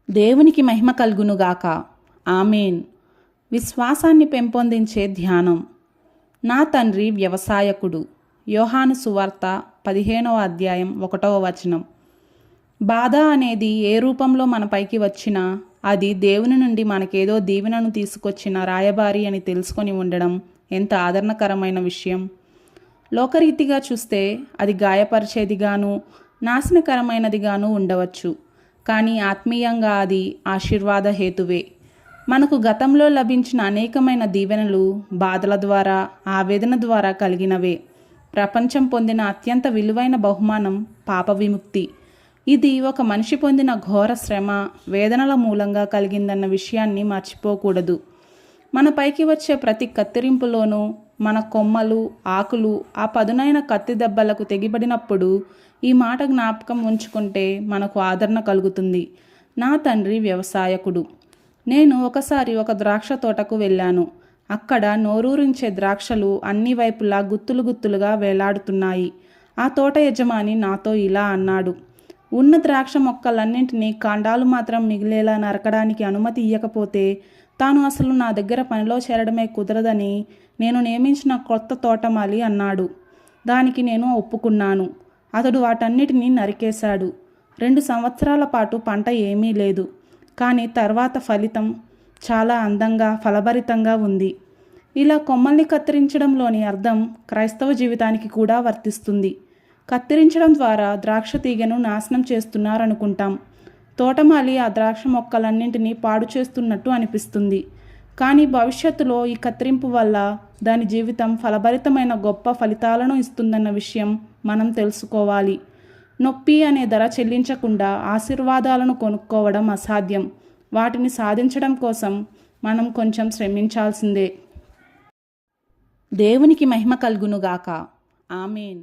దేవునికి మహిమ కలుగునుగాక. ఆమేన్. విశ్వాసాన్ని పెంపొందించే ధ్యానం. నా తండ్రి వ్యవసాయకుడు. యోహాను సువార్త 15వ అధ్యాయం 1వ వచనం. బాధ అనేది ఏ రూపంలో మన పైకి వచ్చినా అది దేవుని నుండి మనకేదో దీవెనను తీసుకొచ్చిన రాయబారి అని తెలుసుకొని ఉండడం ఎంత ఆదరణకరమైన విషయం. లోకరీతిగా చూస్తే అది గాయపరిచేదిగాను నాశనకరమైనదిగాను ఉండవచ్చు. కానీ ఆత్మీయంగా అది ఆశీర్వాద హేతువే. మనకు గతంలో లభించిన అనేకమైన దీవెనలు బాధల ద్వారా, ఆవేదన ద్వారా కలిగినవే. ప్రపంచం పొందిన అత్యంత విలువైన బహుమానం పాప విముక్తి. ఇది ఒక మనిషి పొందిన ఘోర శ్రమ, వేదనల మూలంగా కలిగిందన్న విషయాన్ని మర్చిపోకూడదు. మన పైకి వచ్చే ప్రతి కత్తిరింపులోనూ మన కొమ్మలు, ఆకులు ఆ పదునైన కత్తి దెబ్బలకు తెగిబడినప్పుడు ఈ మాట జ్ఞాపకం ఉంచుకుంటే మనకు ఆదరణ కలుగుతుంది. నా తండ్రి వ్యవసాయకుడు. నేను ఒకసారి ఒక ద్రాక్ష తోటకు వెళ్ళాను. అక్కడ నోరూరించే ద్రాక్షలు అన్ని వైపులా గుత్తులు గుత్తులుగా వేలాడుతున్నాయి. ఆ తోట యజమాని నాతో ఇలా అన్నాడు: ఉన్న ద్రాక్ష మొక్కలన్నింటినీ కాండాలు మాత్రం మిగిలేలా నరకడానికి అనుమతి ఇయ్యకపోతే తాను అసలు నా దగ్గర పనిలో చేరడమే కుదరదని నేను నియమించిన కొత్త తోటమాలి అన్నాడు. దానికి నేను ఒప్పుకున్నాను. అతడు వాటన్నిటినీ నరికేశాడు. 2 సంవత్సరాల పాటు పంట ఏమీ లేదు. కానీ తర్వాత ఫలితం చాలా అందంగా, ఫలభరితంగా ఉంది. ఇలా కొమ్మల్ని కత్తిరించడంలోని అర్థం క్రైస్తవ జీవితానికి కూడా వర్తిస్తుంది. కత్తిరించడం ద్వారా ద్రాక్ష తీగను నాశనం చేస్తున్నారనుకుంటాం. తోటమాలి ఆ ద్రాక్ష మొక్కలన్నింటినీ పాడు చేస్తున్నట్టు అనిపిస్తుంది. కానీ భవిష్యత్తులో ఈ కత్తిరింపు వల్ల దాని జీవితం ఫలభరితమైన గొప్ప ఫలితాలను ఇస్తుందన్న విషయం మనం తెలుసుకోవాలి. నొప్పి అనే ధర చెల్లించకుండా ఆశీర్వాదాలను కొనుక్కోవడం అసాధ్యం. వాటిని సాధించడం కోసం మనం కొంచెం శ్రమించాల్సిందే. దేవునికి మహిమ కలుగునుగాక. ఆమేన్.